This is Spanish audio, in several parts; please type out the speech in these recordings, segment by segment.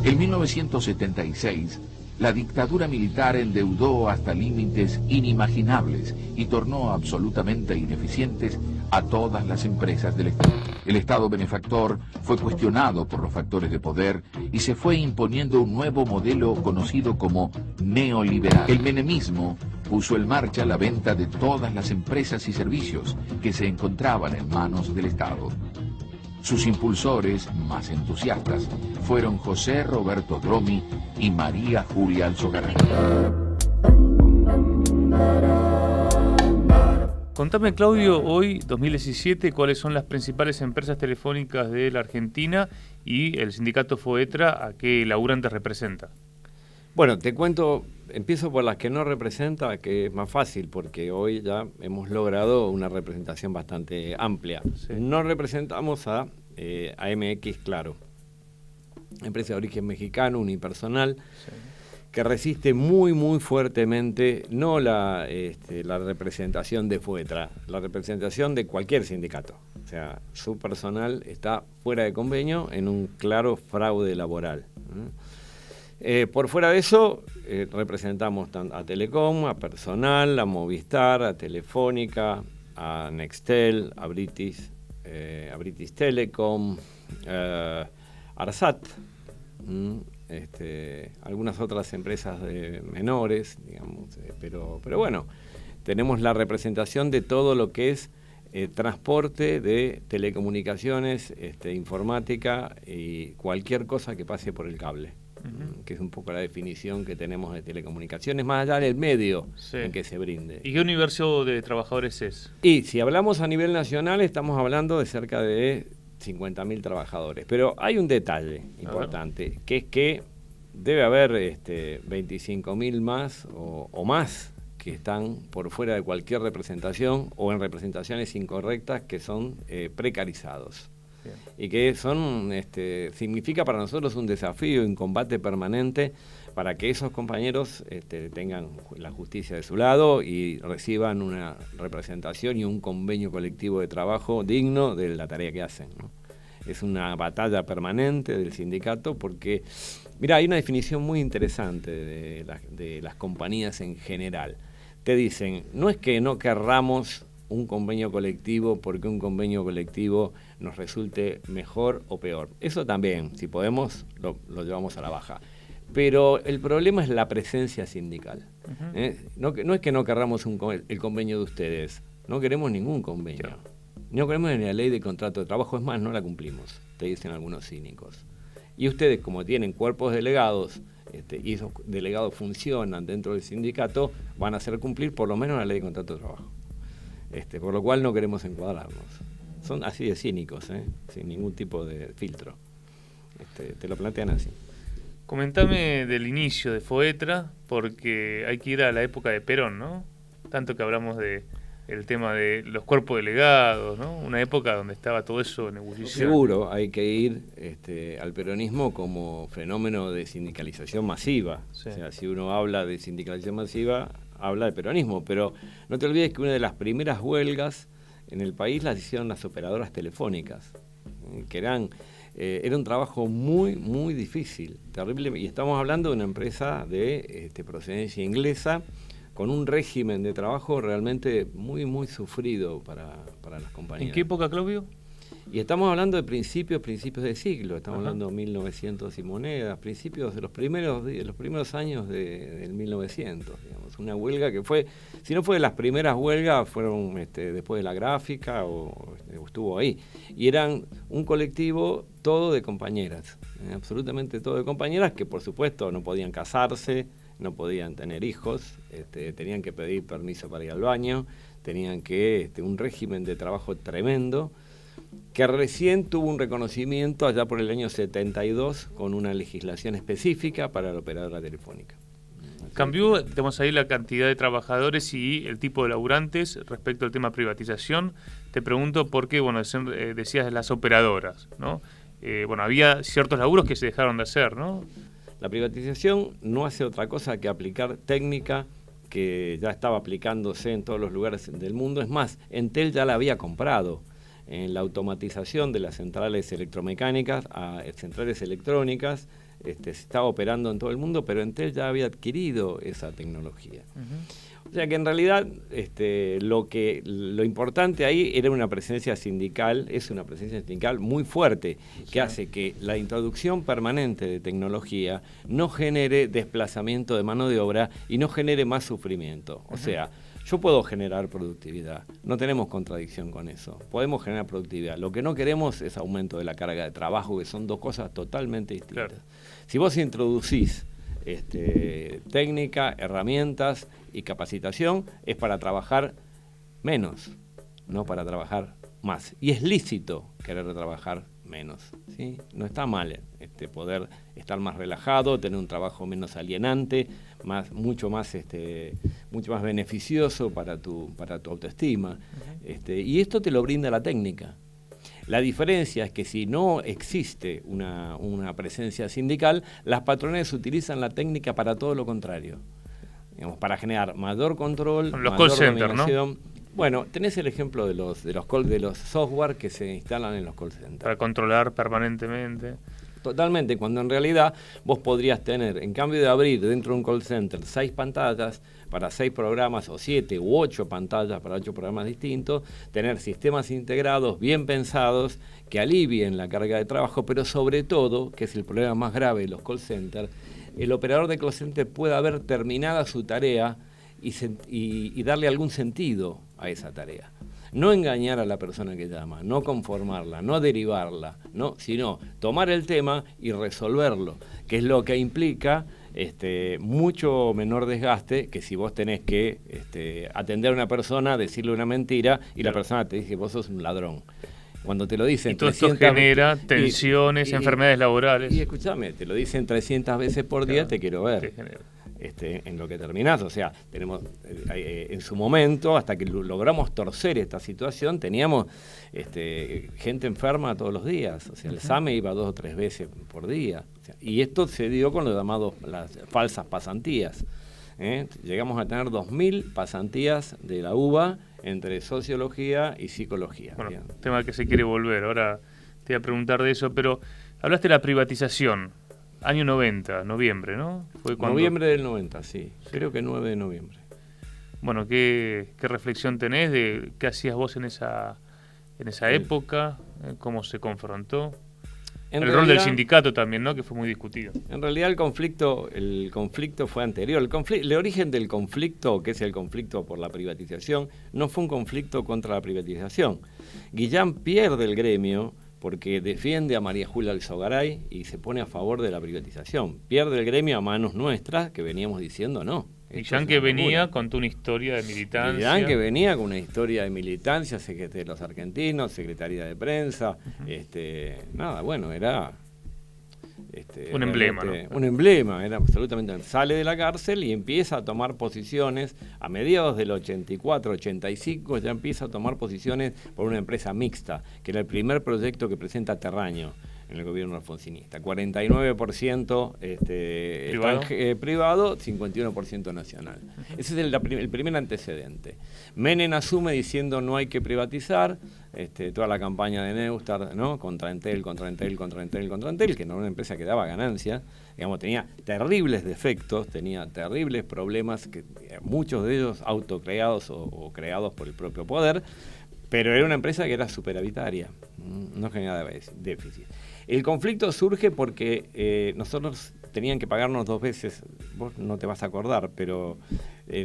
En 1976, la dictadura militar endeudó hasta límites inimaginables y tornó absolutamente ineficientes a todas las empresas del Estado. El Estado benefactor fue cuestionado por los factores de poder y se fue imponiendo un nuevo modelo conocido como neoliberal. El menemismo puso en marcha la venta de todas las empresas y servicios que se encontraban en manos del Estado. Sus impulsores más fueron José Roberto Dromi y María Julia Alzogaray. Contame, Claudio, hoy, 2017, cuáles son las principales empresas telefónicas de la Argentina y el sindicato FOETRA a qué laburantes representa. Bueno, te cuento, empiezo por las que no representa, que es más fácil, porque hoy ya hemos logrado una representación bastante amplia. Sí. No representamos a AMX Claro, empresa de origen mexicano, unipersonal, sí, que resiste muy fuertemente no la representación de FOETRA, la representación de cualquier sindicato. O sea, su personal está fuera de convenio en un claro fraude laboral. Por fuera de eso, representamos a Telecom, a Personal, a Movistar, a Telefónica, a Nextel, a British Telecom, Arsat, algunas otras empresas menores, digamos, pero bueno, tenemos la representación de todo lo que es transporte de telecomunicaciones, informática y cualquier cosa que pase por el cable. Que es un poco la definición que tenemos de telecomunicaciones, más allá del medio, sí, en que se brinde. ¿Y qué universo de trabajadores es? Y si hablamos a nivel nacional, estamos hablando de cerca de 50.000 trabajadores. Pero hay un detalle importante, que es que debe haber 25.000 más o más que están por fuera de cualquier representación o en representaciones incorrectas que son precarizados. Bien. Y que son significa para nosotros un desafío, un combate permanente para que esos compañeros tengan la justicia de su lado y reciban una representación y un convenio colectivo de trabajo digno de la tarea que hacen, ¿no? Es una batalla permanente del sindicato porque, mira, hay una definición muy interesante de las compañías en general. Te dicen, no es que no querramos un convenio colectivo porque un convenio colectivo nos resulte mejor o peor. Eso también, si podemos, lo llevamos a la baja. Pero el problema es la presencia sindical. No es que no querramos el convenio de ustedes, no queremos ningún convenio. Claro. No queremos ni la ley de contrato de trabajo, es más, no la cumplimos, te dicen algunos cínicos. Y ustedes, como tienen cuerpos delegados, y esos delegados funcionan dentro del sindicato, van a hacer cumplir por lo menos la ley de contrato de trabajo. Por lo cual no queremos encuadrarnos. Son así de cínicos, sin ningún tipo de filtro. Te lo plantean así. Comentame del inicio de FOETRA, porque hay que ir a la época de Perón, ¿no? Tanto que hablamos el tema de los cuerpos delegados, ¿no? Una época donde estaba todo eso en ebullición. Seguro, hay que ir al peronismo como fenómeno de sindicalización masiva. Sí. O sea, si uno habla de sindicalización masiva, habla de peronismo, pero no te olvides que una de las primeras huelgas en el país las hicieron las operadoras telefónicas, que era un trabajo muy difícil, terrible, y estamos hablando de una empresa de procedencia inglesa, con un régimen de trabajo realmente muy sufrido para las compañías. ¿En qué época, Claudio? Y estamos hablando de principios de siglo, estamos hablando de 1900 y monedas, principios de los primeros años del 1900, digamos. Una huelga que fue, si no fue de las primeras huelgas, fueron después de la gráfica o estuvo ahí. Y eran un colectivo todo de compañeras, absolutamente todo de compañeras que por supuesto no podían casarse, no podían tener hijos, tenían que pedir permiso para ir al baño, tenían que un régimen de trabajo tremendo, que recién tuvo un reconocimiento allá por el año 72 con una legislación específica para la operadora telefónica. ¿Cambió, tenemos ahí la cantidad de trabajadores y el tipo de laburantes respecto al tema privatización? Te pregunto porque, bueno, decías las operadoras, ¿no? Había ciertos laburos que se dejaron de hacer, ¿no? La privatización no hace otra cosa que aplicar técnica que ya estaba aplicándose en todos los lugares del mundo. Es más, Entel ya la había comprado. en la automatización de las centrales electromecánicas a centrales electrónicas. Se estaba operando en todo el mundo, pero Entel ya había adquirido esa tecnología. O sea que en realidad lo importante ahí era una presencia sindical, es una presencia sindical muy fuerte, que hace que la introducción permanente de tecnología no genere desplazamiento de mano de obra y no genere más sufrimiento. O sea, yo puedo generar productividad, no tenemos contradicción con eso, podemos generar productividad. Lo que no queremos es aumento de la carga de trabajo, que son dos cosas totalmente distintas. Claro. Si vos introducís técnica, herramientas y capacitación, es para trabajar menos, no para trabajar más. Y es lícito querer trabajar menos, ¿sí? No está mal poder estar más relajado, tener un trabajo menos alienante, mucho más beneficioso para tu autoestima. Y esto te lo brinda la técnica. La diferencia es que si no existe una presencia sindical, las patronales utilizan la técnica para todo lo contrario. Digamos, para generar mayor control, los call centers, ¿no? Bueno, tenés el ejemplo de los software que se instalan en los call centers. Para controlar permanentemente. Totalmente, cuando en realidad vos podrías tener, en cambio de abrir dentro de un call center 6 pantallas para 6 programas, o 7 u 8 pantallas para 8 programas distintos, tener sistemas integrados, bien pensados, que alivien la carga de trabajo, pero sobre todo, que es el problema más grave de los call centers, el operador de call center pueda haber terminada su tarea y darle algún sentido a esa tarea. No engañar a la persona que llama, no conformarla, no derivarla, sino tomar el tema y resolverlo, que es lo que implica mucho menor desgaste que si vos tenés que atender a una persona, decirle una mentira y la persona te dice vos sos un ladrón. Cuando te lo dicen y todo esto genera tensiones, enfermedades laborales. Y escúchame, te lo dicen 300 veces por día, te quiero ver. En lo que terminás, o sea, tenemos en su momento, hasta que logramos torcer esta situación, teníamos gente enferma todos los días, o sea, el SAME iba 2 o 3 veces por día, o sea, y esto se dio con lo llamado las falsas pasantías. Llegamos a tener 2.000 pasantías de la UBA entre sociología y psicología. Bueno, tema que se quiere volver, ahora te voy a preguntar de eso, pero hablaste de la privatización. Año 90, noviembre, ¿no? ¿Fue cuando? Noviembre del 90, sí. Creo que 9 de noviembre. Bueno, ¿qué reflexión tenés de qué hacías vos en esa época? ¿Cómo se confrontó? El rol del sindicato también, ¿no? Que fue muy discutido. En realidad el conflicto fue anterior. El origen del conflicto, que es el conflicto por la privatización, no fue un conflicto contra la privatización. Guillán pierde el gremio porque defiende a María Julia Alzogaray y se pone a favor de la privatización. Pierde el gremio a manos nuestras, que veníamos diciendo no. Guillán que venía contó una historia de militancia. Guillán que venía con una historia de militancia, de los argentinos, Secretaría de Prensa, nada, bueno, era... un emblema, ¿no? Un emblema, era absolutamente... Sale de la cárcel y empieza a tomar posiciones, a mediados del 84, 85, ya empieza a tomar posiciones por una empresa mixta, que era el primer proyecto que presenta Terraño en el gobierno alfonsinista. 49% privado, 51% nacional. Ese es el primer antecedente. Menem asume diciendo no hay que privatizar, toda la campaña de Neustar, ¿no? contra Entel, que no era una empresa que daba ganancias, digamos, tenía terribles defectos, tenía terribles problemas, que muchos de ellos autocreados o creados por el propio poder, pero era una empresa que era superavitaria, no generaba déficit. El conflicto surge porque nosotros tenían que pagarnos 2 veces, vos no te vas a acordar, pero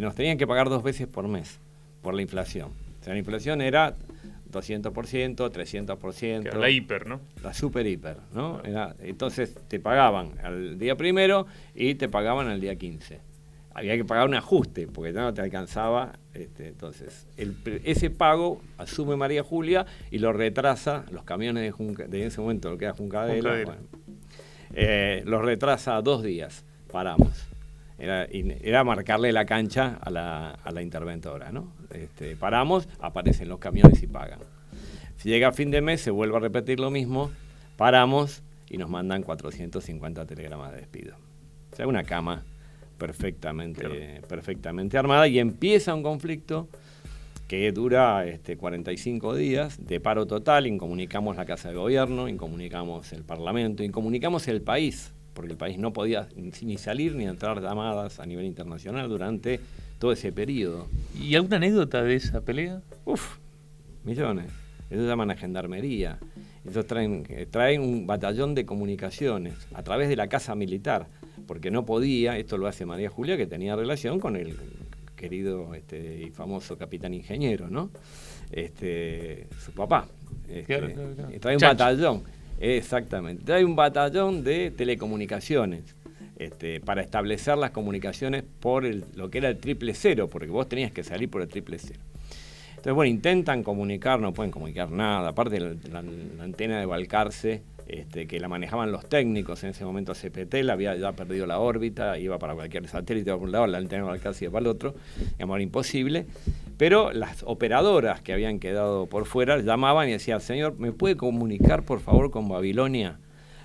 nos tenían que pagar 2 veces por mes, por la inflación. O sea, la inflación era 200%, 300%. Era la hiper, ¿no? La super hiper, ¿no? Entonces te pagaban al día 1 y te pagaban al día 15. Había que pagar un ajuste, porque ya no te alcanzaba. Entonces, ese pago asume María Julia y lo retrasa, los camiones de ese momento, lo que era Juncadela, los retrasa 2 días, paramos. Era marcarle la cancha a la interventora, ¿no? Paramos, aparecen los camiones y pagan. Si llega a fin de mes, se vuelve a repetir lo mismo, paramos y nos mandan 450 telegramas de despido. O sea, una cama perfectamente armada, y empieza un conflicto que dura 45 días de paro total. Incomunicamos la Casa de Gobierno, incomunicamos el Parlamento, incomunicamos el país, porque el país no podía ni salir ni entrar llamadas a nivel internacional durante todo ese periodo. ¿Y alguna anécdota de esa pelea? Millones. Ellos llaman a gendarmería. Ellos traen un batallón de comunicaciones a través de la casa militar, porque no podía, esto lo hace María Julia, que tenía relación con el querido y famoso capitán ingeniero, ¿no? Su papá. Claro. Trae un batallón, exactamente, trae un batallón de telecomunicaciones para establecer las comunicaciones por lo que era el 000, porque vos tenías que salir por el 000. Entonces, bueno, intentan comunicar, no pueden comunicar nada, aparte la antena de Balcarce, que la manejaban los técnicos, en ese momento CPT, la había ya perdido la órbita, iba para cualquier satélite por un lado, la antena de Balcarce iba para el otro, digamos, era imposible, pero las operadoras que habían quedado por fuera llamaban y decían, señor, ¿me puede comunicar por favor con Babilonia?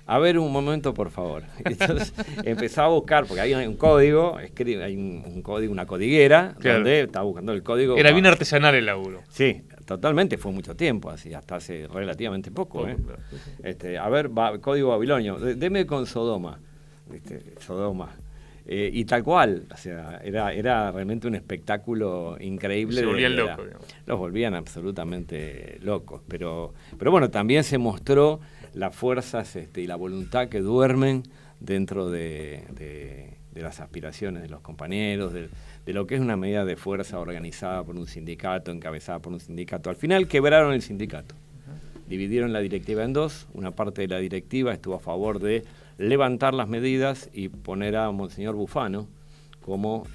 A ver un momento, por favor. Entonces empezaba a buscar, porque hay un código, hay un código, una codiguera, claro, donde estaba buscando el código. Era bien artesanal el laburo. Sí, totalmente, fue mucho tiempo, así, hasta hace relativamente poco. Claro. A ver, código babilonio, deme con Sodoma. Sodoma. Y tal cual, o sea, era realmente un espectáculo increíble. Se volvían locos. Los volvían absolutamente locos, pero bueno, también se mostró las fuerzas y la voluntad que duermen dentro de las aspiraciones de los compañeros, de lo que es una medida de fuerza organizada por un sindicato, encabezada por un sindicato. Al final quebraron el sindicato, dividieron la directiva en dos, una parte de la directiva estuvo a favor de levantar las medidas y poner a Monseñor Bufano como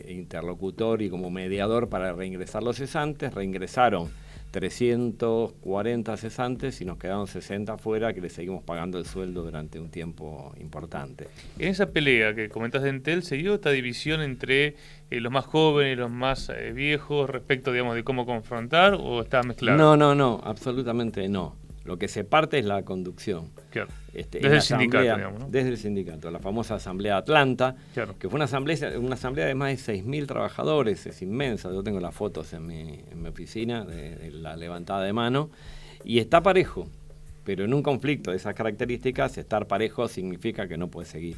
interlocutor y como mediador para reingresar los cesantes. Reingresaron 340 cesantes y nos quedaron 60 afuera, que le seguimos pagando el sueldo durante un tiempo importante. En esa pelea que comentas de Entel, ¿se dio esta división entre los más jóvenes y los más viejos respecto, digamos, de cómo confrontar, o está mezclado? No, absolutamente no. Lo que se parte es la conducción. Claro. Desde el sindicato, digamos, ¿no? Desde el sindicato, la famosa Asamblea Atlanta, claro, que fue una asamblea de más de 6.000 trabajadores, es inmensa. Yo tengo las fotos en mi oficina de la levantada de mano, y está parejo, pero en un conflicto de esas características, estar parejo significa que no puedes seguir.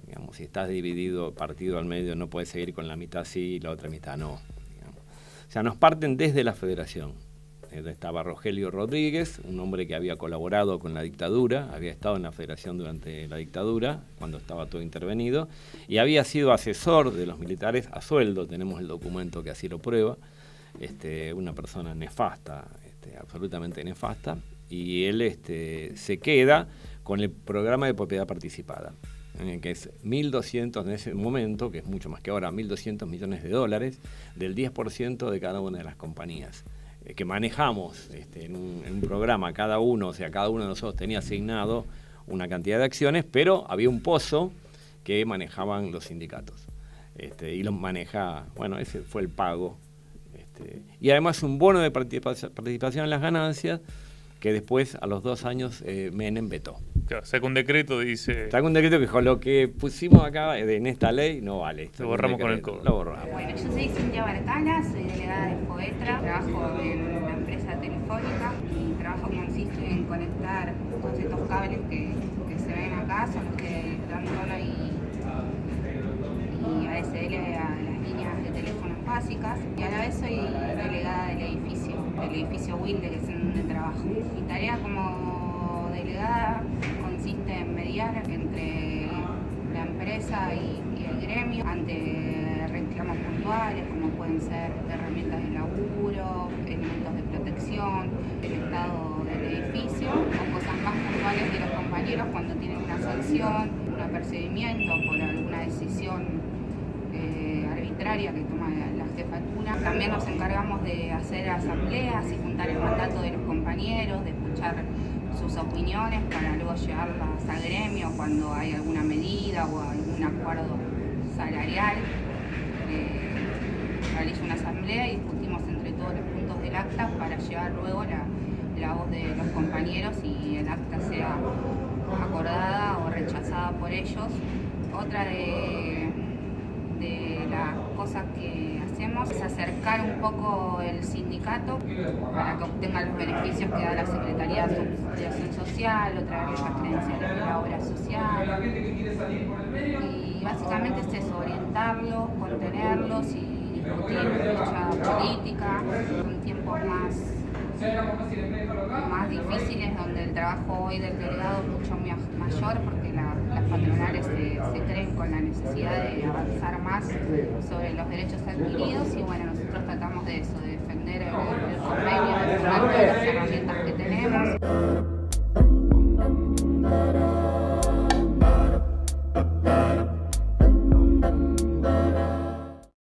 Digamos, si estás dividido, partido al medio, no puedes seguir con la mitad sí y la otra mitad no. Digamos. O sea, nos parten desde la federación. Estaba Rogelio Rodríguez, un hombre que había colaborado con la dictadura, había estado en la federación durante la dictadura, cuando estaba todo intervenido, y había sido asesor de los militares a sueldo, tenemos el documento que así lo prueba, una persona nefasta, absolutamente nefasta, y él se queda con el programa de propiedad participada, que es 1.200 en ese momento, que es mucho más que ahora, 1.200 millones de dólares, del 10% de cada una de las compañías que manejamos en un programa, cada uno de nosotros tenía asignado una cantidad de acciones, pero había un pozo que manejaban los sindicatos. Y los maneja, bueno, ese fue el pago. Y además un bono de participación en las ganancias, que después, a los 2 años, Menem vetó. Claro, saca un decreto, dice... Saca un decreto que con lo que pusimos acá en esta ley no vale. Lo borramos con el codo. Lo borramos. Bueno, yo soy Cintia Barcala, soy delegada de FOETRA, trabajo en una empresa telefónica. Mi trabajo consiste en conectar todos estos cables que se ven acá, son los que dan tono y ADSL a las líneas de teléfonos básicas, y a la vez soy delegada del edificio Wilde, que es en donde trabajo. Mi tarea como delegada consiste en mediar entre la empresa y el gremio ante reclamos puntuales, como pueden ser herramientas de laburo, elementos de protección, el estado del edificio, o cosas más puntuales de los compañeros cuando tienen una sanción, un apercibimiento por alguna decisión arbitraria que toma la jefatura. También nos encargamos de hacer asambleas y juntar el mandato de los compañeros, de escuchar sus opiniones para luego llevarlas al gremio cuando hay alguna medida o algún acuerdo salarial. Realizo una asamblea y discutimos entre todos los puntos del acta para llevar luego la voz de los compañeros y el acta sea acordada o rechazada por ellos. Otra de las cosas que hacemos es acercar un poco el sindicato para que obtengan los beneficios que da la Secretaría de Acción Social, o traerles las credenciales de la obra social. Y básicamente es eso, orientarlos, contenerlos y discutir lucha política en tiempos más difíciles, donde el trabajo hoy del delegado es mucho mayor, porque las patronales se creen con la necesidad de avanzar más sobre los derechos adquiridos, y bueno, nosotros tratamos de eso, de defender el convenio, de defender todas las herramientas